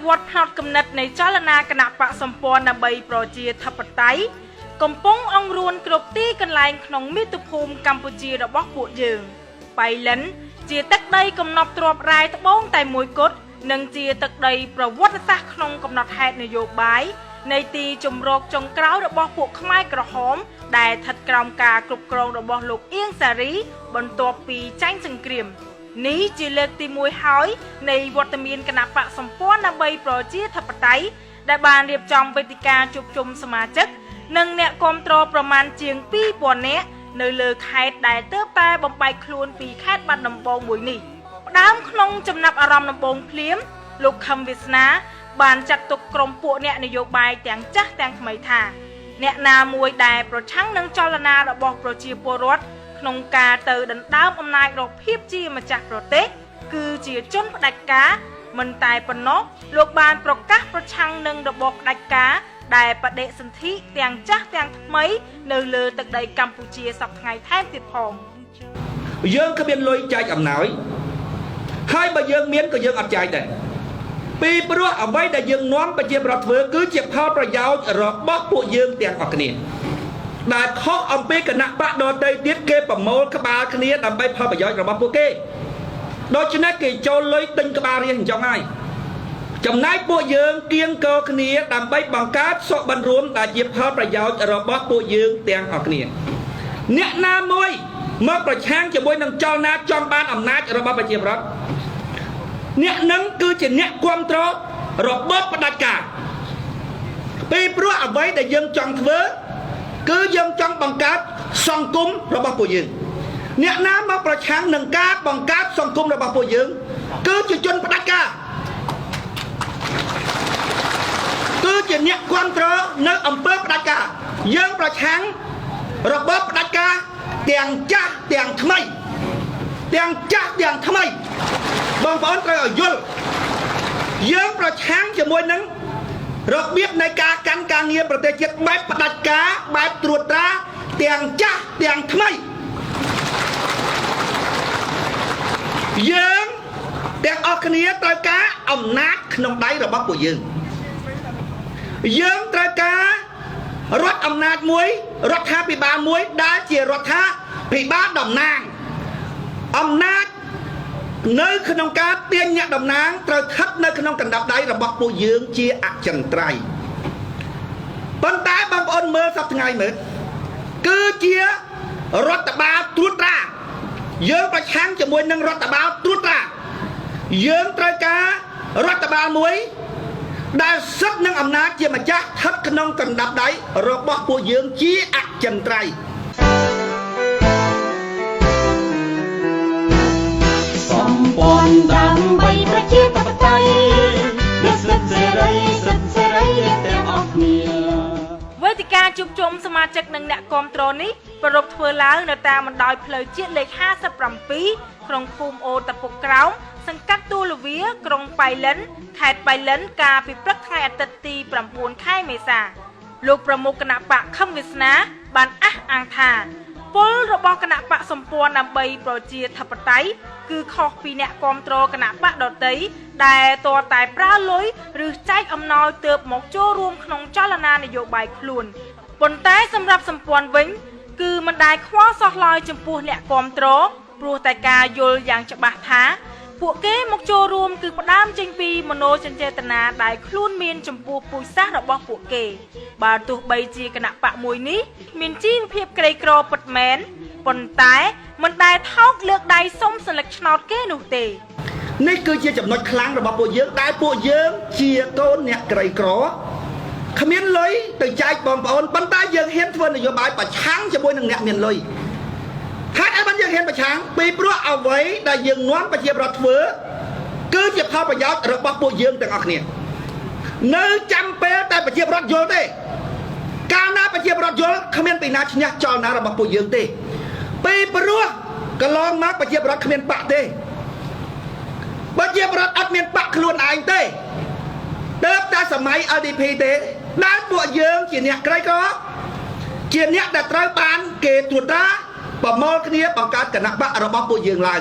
វត្តផ្នត់គំនិតនៃចលនាគណៈបកសម្ព័ន្ធដើម្បីប្រជាធិបតេយ្យកំពុងអង្រួនគ្រប់ទីកន្លែងក្នុងមាតុភូមិកម្ពុជារបស់ពួកយើងបៃលិនជាទឹកដីកំណប់ទ្រាប់រ៉ែត្បូងតែមួយគត់និងជាទឹកដីប្រវត្តិសាស្ត្រក្នុងកំណត់ហេតុនយោបាយនៃទីជំរកចុងក្រោយរបស់ពួកខ្មែរក្រហមដែលស្ថិតក្រោមការគ្រប់គ្រងរបស់លោកអៀងសារីបន្ទាប់ពីចាញ់សង្គ្រាមនេះជាលើកទី1ហើយនៃវត្តមានគណៈបកសម្ព័ន្ធដើម្បីប្រជាធិបតេយ្យដែលបានរៀបចំវេទិកាជួបជុំសមាជិកនិងអ្នកគាំទ្រប្រមាណជាង 2000 នាក់នៅលើខេត្តដែលទើបតែបំបែកខ្លួនពីខេត្តបាត់ដំបងមួយនេះផ្ដើមក្នុងចំណាប់អារម្មណ៍ដំបូងភ្លាមលោកខឹមវាសនាបានចាត់ទុកក្រុមពួកអ្នកនយោបាយទាំងចាស់ទាំងថ្មីថាអ្នកណាមួយដែលប្រឆាំងនឹងចលនារបស់ប្រជាពលរដ្ឋក្នុងការទៅដណ្ដើមអំណាចរកភាពជាម្ចាស់ប្រទេសគឺជាជនផ្ដាច់ការមិនតែប៉ុណ្ណោះលោកបានប្រកាសប្រឆាំងនឹងរបបផ្ដាច់ការដែលបដិសន្ធិទាំងចាស់ទាំងថ្មីនៅលើទឹកដីកម្ពុជាសប្តាហ៍ថ្ងៃថែមទៀតផងយើងគ្មានលុយចែកអំណោយហើយបើយើងមានក៏យើងអត់ចែកដែរពីព្រោះអ្វីដែលយើងនាំប្រជាប្រដ្ឋធ្វើគឺជាផលប្រយោជន៍របស់ពួកយើងទាំងអស់គ្នាដែលខុសអំពីគណៈបកដទៃទៀតគេប្រមូលក្បាលគ្នាដើម្បីផលប្រយោជន៍របស់ពួកគេដូច្នេះគេចូលលុយទិញក្បាលរៀងអញ្ចឹងហើយចំណែកពួកយើងគៀងកគ្នាដើម្បីបង្កើតសុខបិនរួមដែលជាផលប្រយោជន៍របស់ពួកយើងទាំងអស់គ្នាអ្នកណាមួយមកប្រឆាំងជាមួយនឹងចលនាចង់បានអំណាចរបស់ប្រជាប្រដ្ឋអ្នកនឹងគឺជាអ្នកគ្រប់គ្រងរបបផ្ដាច់ការពីព្រោះអ្វីដែលយើងចង់ធ្វើគឺយើងចង់បង្កើតសង្គមរបស់ពួកយើងអ្នកណាមកប្រឆាំងនឹងការបង្កើតសង្គមរបស់ពួកយើងគឺជាជនផ្ដាច់ការគឺជាអ្នកគ្រប់គ្រងនៅអំពើផ្ដាច់ការយើងប្រឆាំងរបបផ្ដាច់ការទាំងចាស់ទាំងថ្មីទាំងចាស់ទាំងថ្មីបងប្អូនត្រូវឲ្យយល់យើងប្រឆាំងជាមួយនឹងរបៀបនៃការកាន់ការងារប្រទេសជាតិបែបផ្ដាច់ការបែបត្រួតត្រាទាំងចាស់ទាំងថ្មីយើងទាំងអស់គ្នាត្រូវការអំណាចក្នុងដៃរបស់ពួកយើងត្រូវការរដ្ឋអំណាចមួយរដ្ឋាភិបាលមួយដែលជារដ្ឋាភិបាលតំណាងអំណាចនៅក្នុងការទាញអ្នកតំណាងត្រូវស្ថិតនៅក្នុងកណ្ដាប់ដៃរបស់ពួកយើងជាអចិន្ត្រៃយ៍ប៉ុន្តែបងប្អូនមើលសប្តាហ៍ថ្ងៃមើលគឺជារដ្ឋបាលត្រួតត្រាយើងប្រឆាំងជាមួយនឹងរដ្ឋបាលត្រួតត្រាយើងត្រូវការរដ្ឋបាលមួយដែលសិទ្ធិនឹងអំណាចជាម្ចាស់ស្ថិតក្នុងកណ្ដាប់ដៃរបស់ពួកយើងជាអចិន្ត្រៃយ៍សម្ព័ន្ធដើម្បីប្រជាធិបតេយ្យនិងសិទ្ធិសេរីទាំងអស់គ្នាវេទិកាជួបជុំសមាជិកនិងអ្នកគាំទ្រនេះប្រារព្ធធ្វើឡើងនៅតាមបណ្ដោយផ្លូវជាតិលេខ57ក្នុងភូមិអូតពុកក្រោមសង្កាត់ទូលវាក្រុងបៃលិនខេត្តបៃលិនកាលពីព្រឹកថ្ងៃអាទិត្យទី9ខែមេសាលោកប្រមុខគណៈបកខឹមវាសនាបានអះអាងថាពលរបស់គណៈបកសម្ព័ន្ធដើម្បីប្រជាធិបតេយ្យគឺខុសពីអ្នកគាំទ្រគណៈបកដទៃដែលតរតែប្រើលុយឬចែកអំណោយទើបមកចូលរួមក្នុងចលនានយោបាយខ្លួនប៉ុន្តែសម្រាប់សម្ព័ន្ធវិញគឺមិនដែលខ្វល់សោះឡើយចំពោះអ្នកគាំទ្រព្រោះតែការយល់យ៉ាងច្បាស់ថាពួកគេមកចូលរួមគឺផ្ដើមចេញពីមនោសញ្ចេតនាដែលខ្លួនមានចំពោះពូជសាសន៍របស់ពួកគេបើទោះបីជាគណៈបកមួយនេះមានជីវភាពក្រីក្រពិតមែនប៉ុន្តែមិនដែលថោកលើកដៃសុំសន្លឹកឆ្នោតគេនោះទេនេះគឺជាចំណុចខ្លាំងរបស់ពួកយើងដែលពួកយើងជាកូនអ្នកក្រីក្រគ្មានលុយទៅចែកបងប្អូនប៉ុន្តែយើងហ៊ានធ្វើនយោបាយប្រឆាំងជាមួយនឹងអ្នកមានលុយហេតុអីបានយើងហ៊ានប្រឆាំងពីព្រោះអ្វីដែលយើងនាំប្រជាប្រដ្ឋធ្វើគឺជាផលប្រយោជន៍របស់ពួកយើងទាំងអស់គ្នានៅចាំពេលតែប្រជាប្រដ្ឋយល់ទេកាលណាប្រជាប្រដ្ឋយល់គ្មានពីណាឈ្នះចលនារបស់ពួកយើងទេពីព្រោះកន្លងមកប្រជាប្រដ្ឋគ្មានបកទេប្រជាប្រដ្ឋអត់មានបកខ្លួនឯងទេដើមតែសម័យ LDP ទេដែលពួកយើងជាអ្នកក្រីក្រជាអ្នកដែលត្រូវបានគេត្រួតត្រាប្រមូលគ្នាបង្កើតគណៈបករបស់ពួកយើងឡើង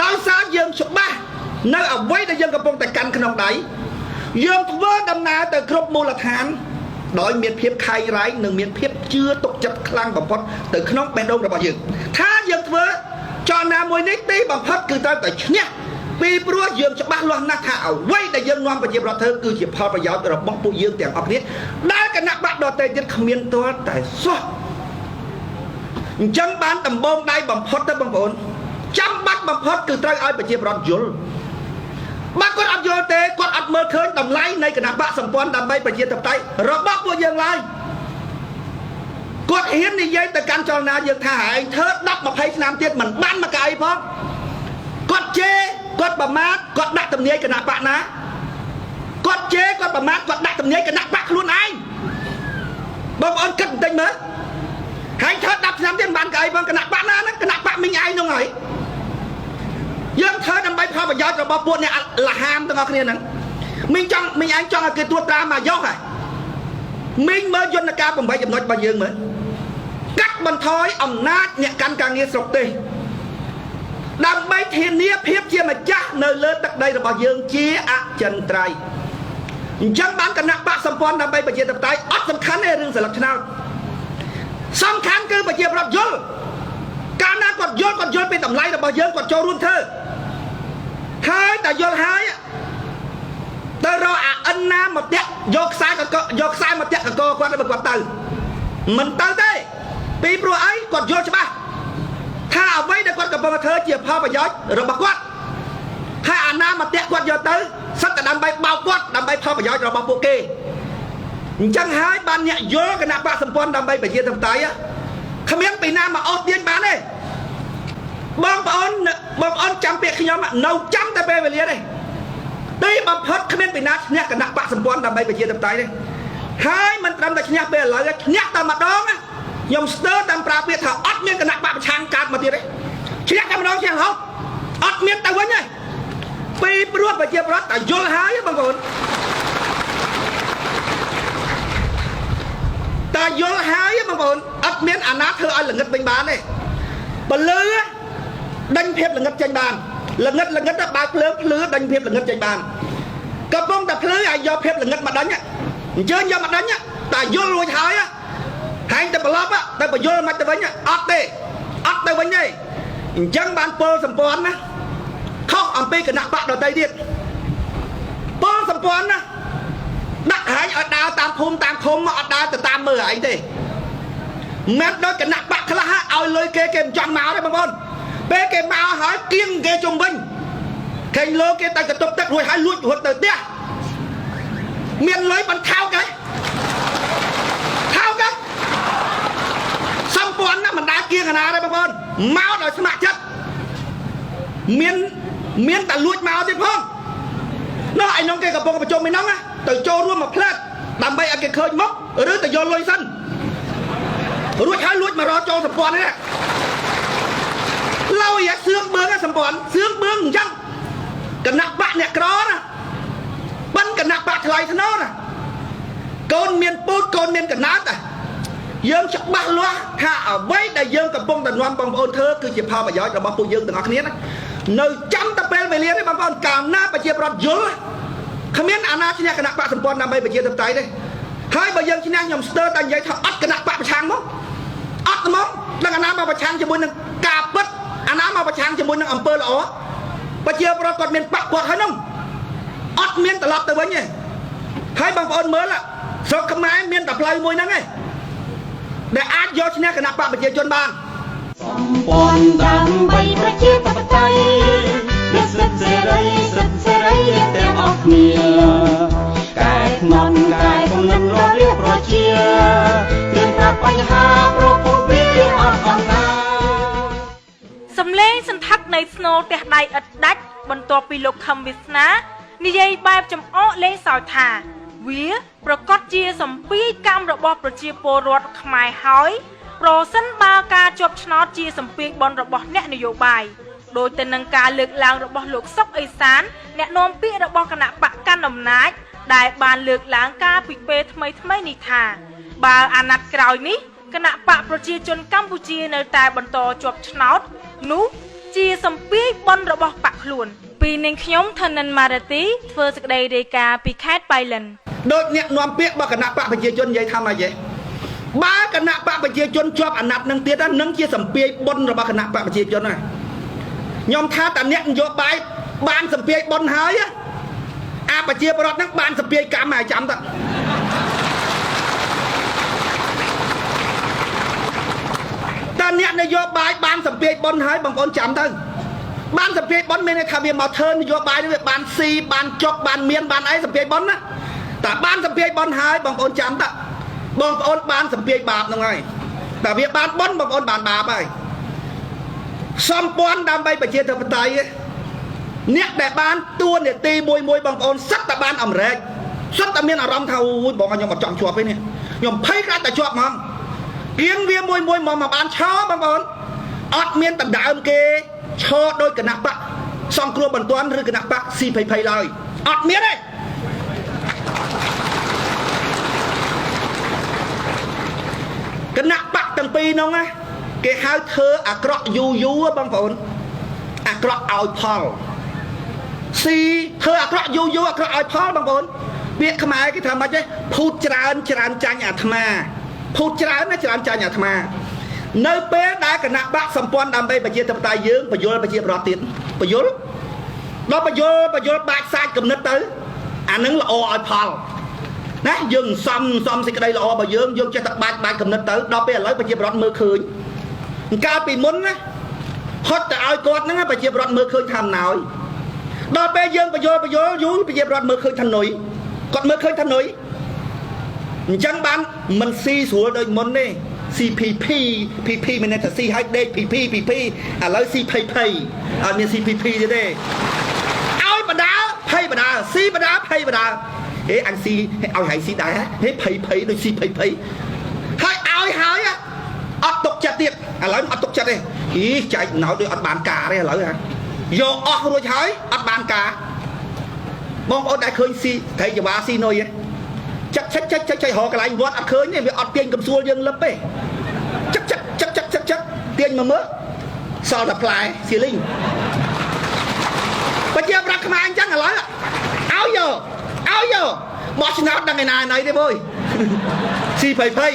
ដោយសារយើងច្បាស់ នៅអ្វីដែលយើងកំពុងតែកាន់ក្នុងដៃយើងធ្វើដំណើរទៅគ្រប់មូលដ្ឋានដោយមានភាពខៃរ៉ៃនិងមានភាពជឿទុកចិត្តខ្លាំងបំផុតទៅក្នុងបេះដូងរបស់យើងថាយើងធ្វើចលនាមួយនេះទីបំផុតគឺត្រូវតែឈ្នះពីព្រោះយើងច្បាស់លាស់ណាស់ថាអ្វីដែលយើងនាំប្រជាប្រដ្ឋធ្វើគឺជាផលប្រយោជន៍របស់ពួកយើងទាំងអស់គ្នាដែលគណៈបកដទៃទៀតគ្មានទាល់តែសោះអញ្ចឹងបានដំបងដៃបំផុតទៅបងប្អូនចាំបាច់បំផុតគឺត្រូវឲ្យប្រជាប្រដ្ឋយល់បើគាត់អត់យល់ទេគាត់អត់មើលឃើញតម្លៃនៃគណៈបកសម្ព័ន្ធដើម្បីប្រជាធិបតេយ្យរបស់ពួកយើងឡើយគាត់ហ៊ាននិយាយទៅកាន់ចលនាយើងថាឯងធ្វើ10 20ឆ្នាំទៀតមិនបានមកកៅអីផងគាត់ជេរគាត់ប្រមាថគាត់ដាក់ទំនាយគណៈបកណាគាត់ជេរគាត់ប្រមាថគាត់ដាក់ទំនាយគណៈបកខ្លួនឯងបងប្អូនគិតបន្តិចមើលហើយធ្វើ10 ឆ្នាំទៀតមិនបានកៅអីផងគណៈបកណាហ្នឹងគណៈបកមីងឯងហ្នឹងហើយយើងធ្វើដើម្បីផលប្រយោជន៍របស់ពួកអ្នកលហាមទាំងអស់គ្នាហ្នឹងមីងឯងចង់ឲ្យគេត្រួតត្រាមកយកហ៎មីងមើលយន្តការ8ចំណុចរបស់យើងមើលកាត់បន្ថយអំណាចអ្នកកាន់ការងារស្រុកទេសដើម្បីធានាភាពជាម្ចាស់នៅលើទឹកដីរបស់យើងជាអចិន្ត្រៃយ៍អញ្ចឹងបានគណៈបកសម្ព័ន្ធដើម្បីប្រជាធិបតេយ្យអត់សំខាន់ទេរឿងសិលឹកឆ្នោតសំខាន់គឺប្រជាប្រដ្ឋយល់កាលណាគាត់យល់ពីតម្លៃរបស់យើងគាត់ចូលរួមធ្វើហើយតែយល់ហើយទៅរកអាអិនណាមកតាក់យកខ្សែមកតាក់កកគាត់ទៅគាត់ទៅមិនទៅទេពីព្រោះអីគាត់យល់ច្បាស់ថាអ្វីដែលគាត់កំពុងធ្វើជាផលប្រយោជន៍របស់គាត់ហើយអាណាមកតាក់គាត់យកទៅសិតតែដើម្បីបោកគាត់ដើម្បីផលប្រយោជន៍របស់ពួកគេអញ្ចឹងហើយបានអ្នកយល់គណៈបកសម្ព័ន្ធដើម្បីប្រជាធិបតេយ្យគ្មានពីណាមកអូសទាញបានទេបងប្អូនចាំពាក្យខ្ញុំនៅចាំតែពេលវេលាទេទីបំផុតគ្មានពីណាឈ្នះគណៈបកសម្ព័ន្ធដើម្បីប្រជាធិបតេយ្យទេហើយមិនត្រឹមតែឈ្នះពេលឥឡូវឈ្នះតែម្ដងខ្ញុំស្ទើរតាមប្រើពាក្យថាអត់មានគណៈបកប្រឆាំងកើតមកទៀតទេឈ្នះតែម្ដងឈ្នះរហូតអត់មានទៅវិញទេពីព្រោះប្រជាប្រដ្ឋតែយល់ហើយបងប្អូនតែយល់ហើយបងប្អូនអត់មានអាណាធ្វើឲ្យល្ងឹតវិញបានទេបើលឺដេញភាពល្ងឹតចេញបានល្ងឹតបើកភ្លើងភ្លឺដេញភាពល្ងឹតចេញបានកំពុងតែភ្លឺឲ្យយកភាពល្ងឹតមកដេញអញ្ជើញយកមកដេញតែយល់រួចហើយហែងតែប្រឡប់តែបញ្យល់មកទៅវិញអត់ទេអត់ទៅវិញទេអញ្ចឹងបានពលសម្ព័ន្ធណាខុសអំពីគណៈបកដទៃទៀតពលសម្ព័ន្ធណាដាក់ហែងឲ្យដើរតាមភូមិតាមឃុំអត់ដើរទៅតាមមើលឯងទេមិនដូចគណៈបកខ្លះឲ្យលុយគេមិនចង់មកទេបងប្អូនពេលគេមកហើយគៀងគេជុំវិញឃើញលោកគេតែកតុបទឹករួចហើយលួចរត់ទៅផ្ទះមានលុយបន្ថោកហ៎ថោកហ៎សម្ព័ន្ធណាមិនដែលគៀងកណាទេបងប្អូនមកដោយស្ម័គ្រចិត្តមានតែលួចមកទៀតផងនោះឯនោះគេកំពុងប្រជុំឯនោះទៅចូលរួមមកផ្លែតដើម្បីឲ្យគេឃើញមុខឬទៅយកលុយសិនរួចហើយលួចមករកចូលសម្ព័ន្ធនេះឡូយសឿងបឿងសម្ព័ន្ធសឿងបឿងអញ្ចឹងគណៈបកអ្នកក្រណាបិណ្ឌគណៈបកថ្លៃថ្នូរណាកូនមានពូជកូនមានកណាត់យើងច្បាស់លាស់ថាអ្វីដែលយើងកំពុងតែនាំបងប្អូនធ្វើគឺជាផលប្រយោជន៍របស់ពួកយើងទាំងអស់គ្នានៅចាំតែពេលវេលានេះបងប្អូនកាលណាប្រជាប្រដ្ឋយល់គ្មានអាណាឈ្នះគណៈបកសម្ព័ន្ធដើម្បីប្រជាធិបតេយ្យទេហើយបើយើងឈ្នះខ្ញុំស្ទើរតែនិយាយថាអត់គណៈបកប្រឆាំងមកអត់មកនឹងអាណាមកប្រឆាំងជាមួយនឹងការពិតអាណាមកប្រឆាំងជាមួយនឹងអំពើល្អប្រជាប្រដ្ឋគាត់មានបកគាត់ហើយនោះអត់មានត្រឡប់ទៅវិញទេហើយបងប្អូនមើលស្រុកខ្មែរមានតែផ្លូវមួយហ្នឹងឯងដែលអាចយកឈ្នះគណៈបកប្រជាជនបានសម្ព័ន្ធដើម្បីប្រជាធិបតេយ្យលើសិទ្ធិសេរីទាំងអស់គ្នាកែខ្នត់កែកំណត់រលាប្រជាមានតែបញ្ហាប្រពន្ធវាអត់អស់ណាសំឡេងសន្ធឹកនៃស្នូលទះដៃឥតដាច់បន្ទាប់ពីលោកខឹមវាសនានិយាយបែបចំអកលេងសើចថាវាប្រកាសជាសម្ពាយកម្មរបស់ប្រជាពលរដ្ឋខ្មែរហើយប្រសិនបើការជាប់ឆ្នោតជាសម្ពាយបនរបស់អ្នកនយោបាយដោយទៅនឹងការលើកឡើងរបស់លោកសុកអេសានអ្នកនាំពាក្យរបស់គណៈបកកណ្ដាលអំណាចដែលបានលើកឡើងការពីពេលថ្មីនេះថាបើអាណត្តិក្រោយនេះគណៈបកប្រជាជនកម្ពុជានៅតែបន្តជាប់ឆ្នោតនោះជាសម្ពាយបនរបស់បកខ្លួន ពីនាងខ្ញុំធនិនម៉ារ៉ាទីធ្វើសេចក្តីរាយការណ៍ពីខេត្តបៃលិន ដូចអ្នកនាំពាក្យរបស់គណៈបកប្រជាជននិយាយថាម៉េចទេបើគណៈបកប្រជាជនជាប់អាណត្តិនឹងទៀតនឹងជាសម្ពាយបុណ្យរបស់គណៈបកប្រជាជនណាខ្ញុំថាតាអ្នកនយោបាយបានសម្ពាយបុណ្យហើយអាប្រជាពលរដ្ឋហ្នឹងបានសម្ពាយកម្មហើយចាំតើតាអ្នកនយោបាយបានសម្ពាយបុណ្យហើយបងប្អូនចាំទៅបានសម្ពាយបុណ្យមានន័យថាវាមកធ្វើនយោបាយវាបានស៊ីបានចុកបានមានបានអីសម្ពាយបុណ្យណាតែបានសម្ពាយបុណ្យហើយបងប្អូនចាំតើបងប្អូនបានសម្ពាយបាបហ្នឹងហើយតែវាបានបុណ្យបងប្អូនបានបាបហើយសម្ព័ន្ធដើម្បីប្រជាធិបតេយ្យអ្នកដែលបានតួនាទីមួយបងប្អូនសិតតែបានអំរែកសិតតែមានអារម្មណ៍ថាអូយបងខ្ញុំអត់ចង់ជាប់ទេនេះខ្ញុំភ័យខ្លាចតែជាប់ហ្មងគៀងវាមួយមកបានឆោបងប្អូនអត់មានដណ្ដើមគេឈរដោយគណៈបកសង្គ្រោះបន្ទាន់ឬគណៈបកស៊ីភ័យឡើយអត់មានទេគណៈបកទាំងពីរនោះណាគេហៅធ្វើអាក្រក់យូរបងប្អូនអាក្រក់ឲ្យផលស៊ីធ្វើអាក្រក់យូរអាក្រក់ឲ្យផលបងប្អូនពាក្យខ្មែរគេថាម៉េចទេភូតច្រើនចាញ់អាត្មាភូតច្រើនណាច្រើនចាញ់អាត្មានៅពេលដែលគណៈបកសម្ព័ន្ធដើម្បីប្រជាធិបតេយ្យយើងបញ្យលប្រជាប្រដ្ឋទៀតបញ្យលដល់បញ្យលបាច់សាច់គំនិតទៅអានឹងល្អឲ្យផលណាយើងសំសេចក្តីល្អរបស់យើងចេះតែបាច់គំនិតទៅដល់ពេលឥឡូវប្រជាប្រដ្ឋមើលឃើញកាលពីមុនណាហត់តែឲ្យគាត់ហ្នឹងប្រជាប្រដ្ឋមើលឃើញថាអំណោយដល់ពេលយើងបញ្យលយូរប្រជាប្រដ្ឋមើលឃើញថានុយគាត់មើលឃើញថានុយអញ្ចឹងបានមិនស៊ីស្រួលដូចមុនទេ CPP មានន័យថាស៊ីឲ្យដេក PP ឥឡូវស៊ីភ័យអត់មាន CPP ទេឲ្យបដាភ័យបដាស៊ីបដាភ័យបដាហេអញស៊ីឲ្យហើយស៊ីដែរហេភ័យដូចស៊ីភ័យហើយឲ្យហើយអត់ទុកចិត្តទៀតឥឡូវអត់ទុកចិត្តទេអីចែកណោដូចអត់បានការទេឥឡូវយកអស់រួចហើយអត់បានការបងប្អូនដែលឃើញស៊ីត្រីចវាស៊ីនុយចាក់ឆិចរកកន្លែងវត្តអត់ឃើញទេវាអត់ទាញកំសួលយើងលឹបទេចាក់ទាញមកមើលសល់តែផ្លែសៀលីងប្រជាប្រដ្ឋខ្មែរអញ្ចឹងឥឡូវឲ្យយកបោះឆ្នោតដឹងឯណាទេបងស៊ីភ័យ